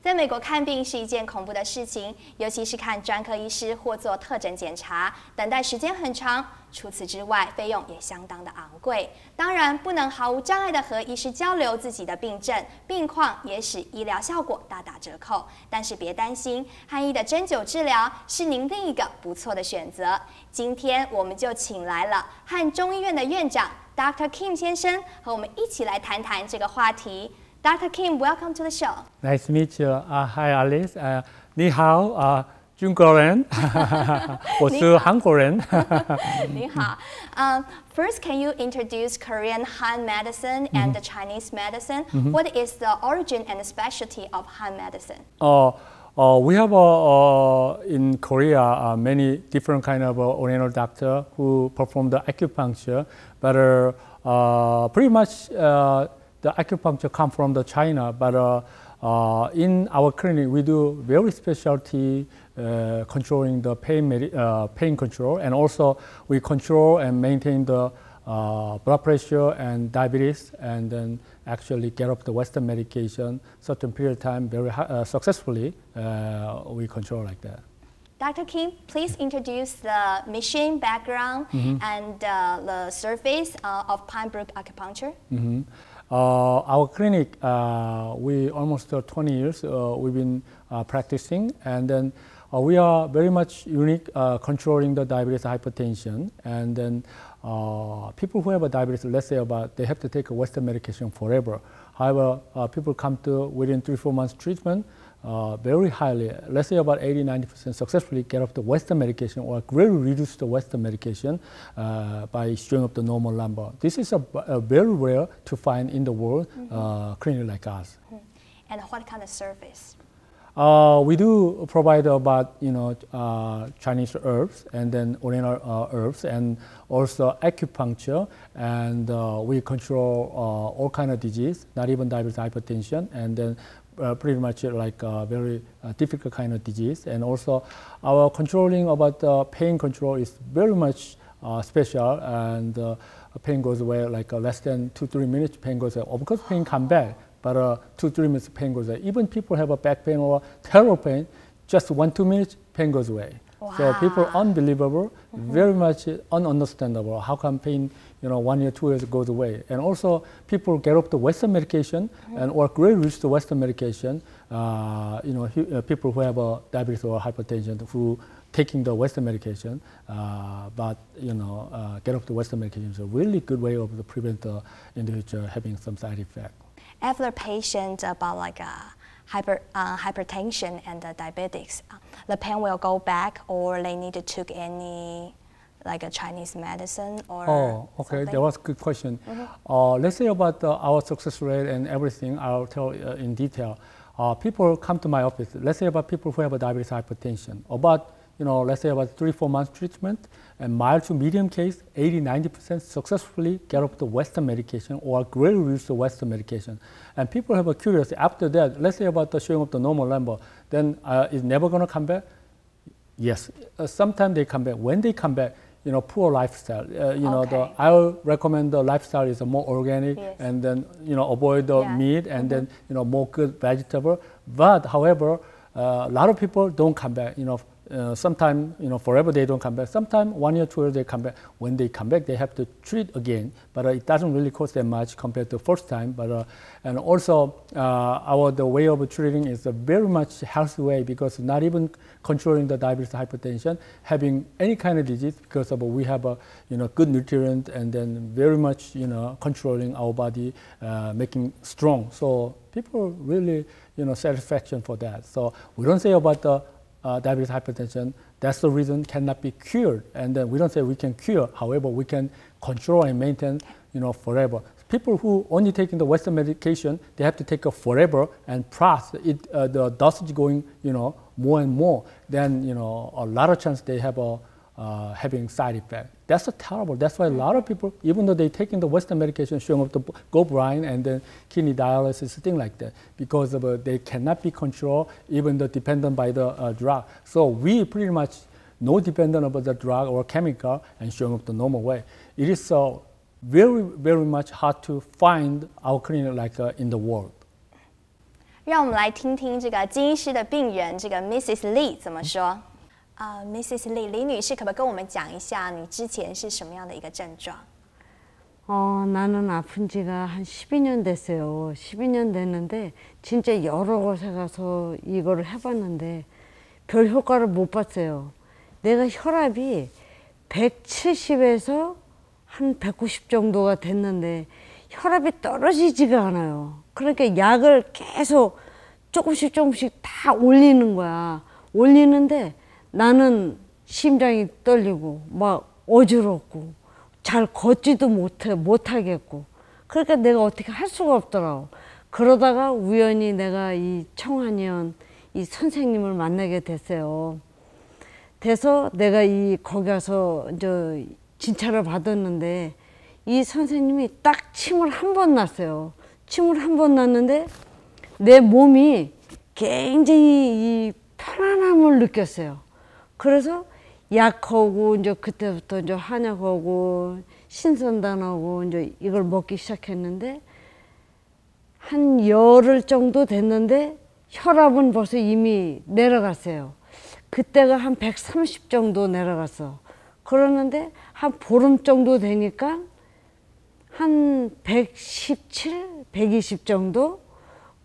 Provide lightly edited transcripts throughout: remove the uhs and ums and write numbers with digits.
在美国看病是一件恐怖的事情，尤其是看专科医师或做特诊检查，等待时间很长。除此之外，费用也相当的昂贵。当然，不能毫无障碍的和医师交流自己的病症病况，也使医疗效果大打折扣。但是别担心，汉医的针灸治疗是您另一个不错的选择。今天我们就请来了汉中医院的院长 Dr. Kim 先生，和我们一起来谈谈这个话题。Dr. Kim, welcome to the show. Nice to meet you. Hi, Alice. 你好，中国人，我是韩国人。你好。First, can you introduce Korean Han medicine and the Chinese medicine? What is the origin and the specialty of Han medicine? We have in Korea many different kind of Oriental doctor who perform the acupuncture, but pretty much the acupuncture come from the China. But in our clinic, we do very specialty controlling the pain control, and also we control and maintain the blood pressure and diabetes, and then actually get off the Western medication certain period of time very successfully. We control like that. Dr. Kim, please introduce the mission background and the surface of Pinebrook Acupuncture. Our clinic, we almost 20 years we've been practicing, and then we are very much unique controlling the diabetes hypertension, and then people who have a diabetes, let's say they have to take a Western medication forever. However, people come to within 3-4 months treatment very highly, let's say about 80-90% successfully get off the Western medication or greatly reduce the Western medication by showing up the normal number. This is a very rare to find in the world clinic like us. And what kind of service? We do provide about Chinese herbs and then Oriental herbs, and also acupuncture, and we control all kind of disease, not even diabetes, hypertension, and then pretty much like very difficult kind of disease. And also our controlling about pain control is very much special, and pain goes away like less than 2-3 minutes. Pain goes away. Of course, pain come back. But 2-3 minutes, pain goes away. Even people have a back pain or terrible pain, just 1-2 minutes, pain goes away. Wow. So people unbelievable, very much ununderstandable. How come pain, 1 year, 2 years goes away? And also people get off the Western medication and or greatly reach the Western medication. People who have diabetes or hypertension who taking the Western medication, but get off the Western medication is a really good way of prevent the individual having some side effect. If the patient about like hypertension and diabetics, the pain will go back, or they need to take any like a Chinese medicine or okay, something? that was a good question. Let's say about our success rate and everything, I'll tell in detail. People come to my office, let's say about people who have a diabetes hypertension, about let's say about 3-4 months treatment, and mild to medium case, 80-90% successfully get off the Western medication or greatly reduce the Western medication. And people have a curiosity after that, let's say about the showing of the normal number, then is never going to come back? Yes, sometimes they come back. When they come back, poor lifestyle. Okay. I will recommend the lifestyle is more organic, yes. and then avoid the meat, and then more good vegetable. But however, a lot of people don't come back. Sometimes forever they don't come back. Sometimes 1 year, 2 years they come back. When they come back, they have to treat again. But it doesn't really cost that much compared to first time. But and also the way of treating is a very much healthy way, because not even controlling the diabetes, hypertension, having any kind of disease, because of we have a good nutrient, and then very much controlling our body, making strong. So people really satisfaction for that. So we don't say about the diabetes, hypertension, that's the reason cannot be cured. And then we don't say we can cure, however, we can control and maintain, forever. People who only taking the Western medication, they have to take it forever, and plus the dosage going, more and more, then, a lot of chance they have having side effect. That's terrible. That's why a lot of people, even though they're taking the Western medication, showing up to go blind and then kidney dialysis, things like that, because of, they cannot be controlled, even though dependent by the drug. So we pretty much no dependent about the drug or chemical and showing up the normal way. It is very, very much hard to find our clinic like in the world. 让我们来听听这个金医师的病人这个 Mrs. Lee 怎么说。Mrs. Lee 李女士，可不可以跟我们讲一下你之前是什么样的一个症状？ 나는 아픈 지가 한 12년 됐어요. 12년 됐는데 진짜 여러 곳에 가서 이거를 해봤는데 별 효과를 못 봤어요. 내가 혈압이 170에서 한 190 정도가 됐는데 혈압이 떨어지지가 않아요. 그러니까 약을 계속 조금씩 다 올리는 거야. 올리는데 나는 심장이 떨리고 막 어지럽고 잘 걷지도 못하겠고 그러니까 내가 어떻게 할 수가 없더라고. 그러다가 우연히 내가 이 청한의원 이 선생님을 만나게 됐어요. 돼서 내가 거기 가서 이제 진찰을 받았는데 이 선생님이 딱 침을 한 번 놨어요. 침을 한 번 놨는데 내 몸이 굉장히 이 편안함을 느꼈어요. 그래서 약하고 이제 그때부터 이제 한약하고 신선단하고 이제 이걸 먹기 시작했는데 한 열흘 정도 됐는데 혈압은 벌써 이미 내려갔어요. 그때가 한 130 정도 내려갔어. 그러는데 한 보름 정도 되니까 한 117, 120 정도?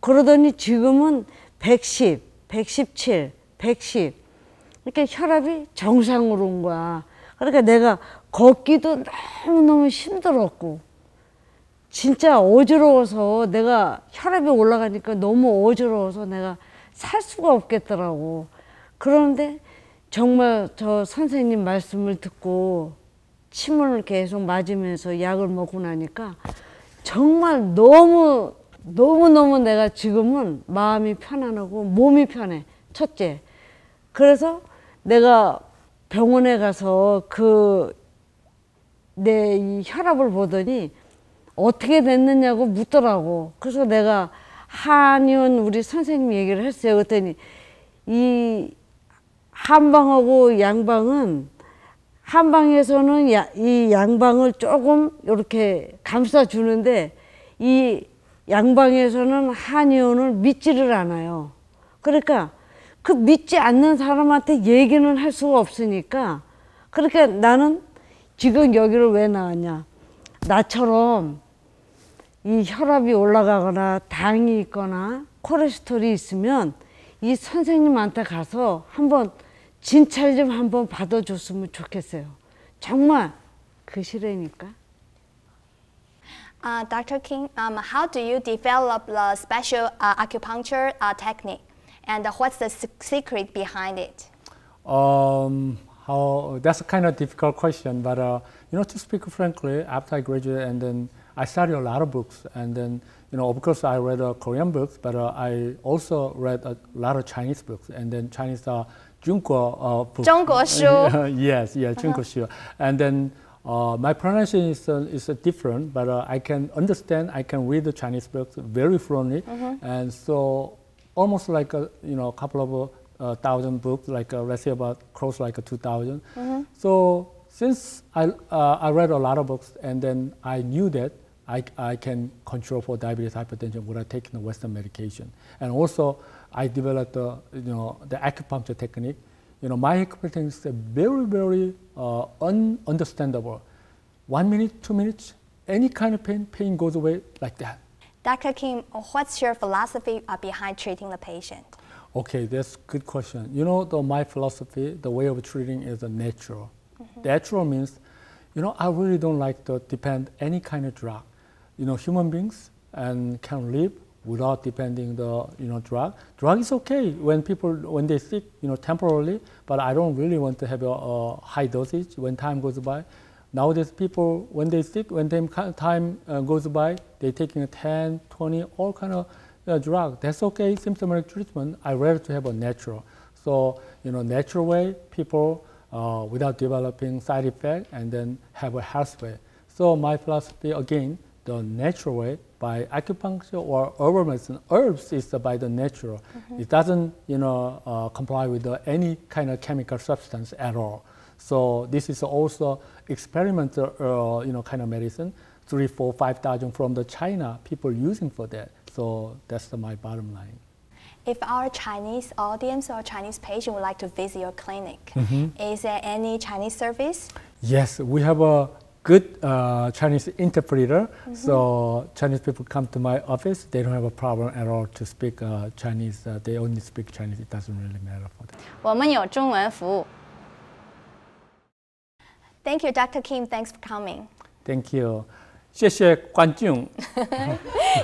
그러더니 지금은 110, 117, 110. 그러니까 혈압이 정상으로 온 거야. 그러니까 내가 걷기도 너무너무 힘들었고 진짜 어지러워서 내가 혈압이 올라가니까 너무 어지러워서 내가 살 수가 없겠더라고. 그런데 정말 저 선생님 말씀을 듣고 침을 계속 맞으면서 약을 먹고 나니까 정말 너무너무 내가 지금은 마음이 편안하고 몸이 편해. 첫째. 그래서 내가 병원에 가서 내 이 혈압을 보더니 어떻게 됐느냐고 묻더라고. 그래서 내가 한의원 우리 선생님 얘기를 했어요. 그랬더니 이 한방하고 양방은 한방에서는 이 양방을 조금 이렇게 감싸주는데 이 양방에서는 한의원을 믿지를 않아요. 그러니까 그 믿지 않는 사람한테 얘기는 할 수가 없으니까 그러니까 나는 지금 여기를 왜 나왔냐. 나처럼 이 혈압이 올라가거나 당이 있거나 콜레스테롤이 있으면 이 선생님한테 가서 한번 진찰 좀 한번 받아줬으면 좋겠어요. 정말 그 시래니까. Dr. Kim, how do you develop the special acupuncture technique? And what's the secret behind it? That's a kind of difficult question, but to speak frankly, after I graduated and then I studied a lot of books, and then of course I read Korean books, but I also read a lot of Chinese books, and then Chinese Junguo books. 中国书 Yes, Junguo书. And then my pronunciation is different, but I can understand, I can read the Chinese books very fluently, and so almost like a couple of thousand books, like let's say about close like 2,000. So since I read a lot of books, and then I knew that I can control for diabetes, hypertension without taking the Western medication, and also I developed the acupuncture technique. My acupuncture is very ununderstandable. 1 minute, 2 minutes, any kind of pain goes away like that. Dr. Kim, what's your philosophy behind treating the patient? Okay, that's a good question. My philosophy, the way of treating is natural. Natural means, I really don't like to depend any kind of drug. Human beings can live without depending the drug. Drug is okay when they sick, temporarily, but I don't really want to have a high dosage when time goes by. Nowadays, people, when they sick, when time goes by, they're taking 10, 20, all kind of drug. That's okay, symptomatic treatment. I rather to have a natural. So, natural way, people without developing side effect, and then have a health way. So my philosophy, again, the natural way by acupuncture or herbal medicine. Herbs is by the natural. It doesn't, comply with any kind of chemical substance at all. So this is also experimental, kind of medicine. 3,000, 4,000, 5,000 from the China people using for that. So that's my bottom line. If our Chinese audience or Chinese patient would like to visit your clinic, is there any Chinese service? Yes, we have a good Chinese interpreter. So Chinese people come to my office, they don't have a problem at all to speak Chinese. They only speak Chinese. It doesn't really matter for them. 我们有中文服务。Thank you, Dr. Kim. Thanks for coming. Thank you. 谢谢观众。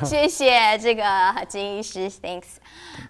谢谢这个金医师 ，Thanks。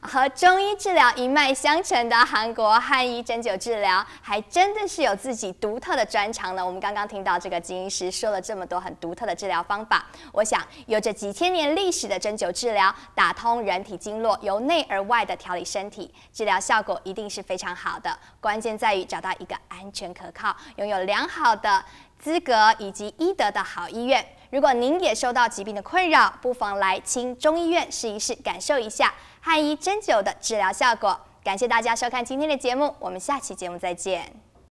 和中医治疗一脉相承的韩国汉医针灸治疗，还真的是有自己独特的专长呢。我们刚刚听到这个金医师说了这么多很独特的治疗方法，我想有着几千年历史的针灸治疗，打通人体经络，由内而外的调理身体，治疗效果一定是非常好的。关键在于找到一个安全可靠、拥有良好的资格以及医德的好医院。如果您也受到疾病的困扰，不妨来清中医院试一试，感受一下汉医针灸的治疗效果。感谢大家收看今天的节目，我们下期节目再见。